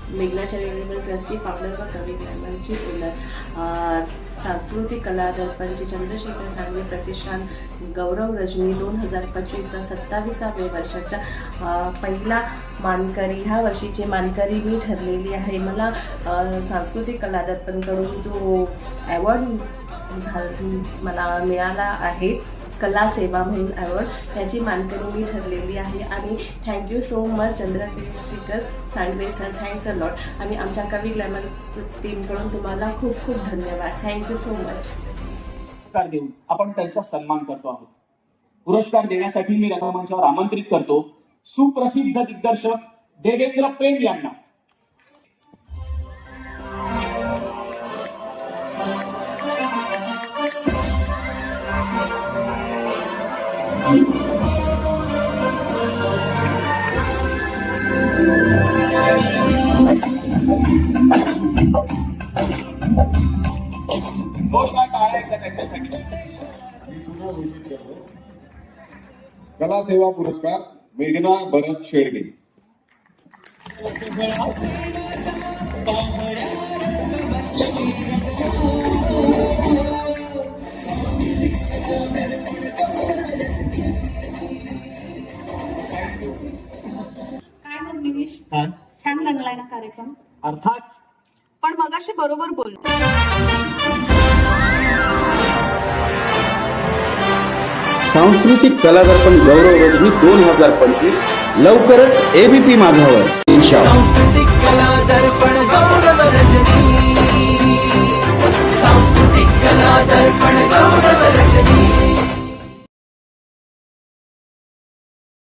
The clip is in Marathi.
मेघना चॅरिटेबल ट्रस्टी फाउंडर व कवी ग्लॅमरची ओनर, सांस्कृतिक कला दर्पणचे चंद्रशेखर सांगवे प्रतिष्ठान गौरव रजनी 2025चा 27व्या वर्षाच्या पहिला मानकरी, ह्या वर्षीचे मानकरी मी ठरलेली आहे. मला सांस्कृतिक कला दर्पणकडून जो अवॉर्ड मला मिळाला आहे, कला सेवा म्हणून अवॉर्ड, याची मानकरी मी ठरलेली आहे. आणि thank you so much Chandrashekhar Sandve sir, thanks a lot. आणि आमच्या कवी ग्लॅमर टीमकडून तुम्हाला खूप खूप धन्यवाद. Thank you so much. पुरस्कार देऊन आपण त्यांचा सन्मान करतो आहोत. पुरस्कार देण्यासाठी मी रंगमंचावर आमंत्रित करतो सुप्रसिद्ध दिग्दर्शक देवेंद्र प्रेम यांना. कला सेवा पुरस्कार मेघना भरत शेडगे. काय मग निमिष, छान रंगलाय ना कार्यक्रम. अर्थात पण मगाशी बरोबर बोल. सांस्कृतिक कला दर्पण गौरव रजनी 2025 लवकरच एबीपी माझावर. सांस्कृतिक कला दर्पण गौरव रजनी, सांस्कृतिक कला दर्पण गौरव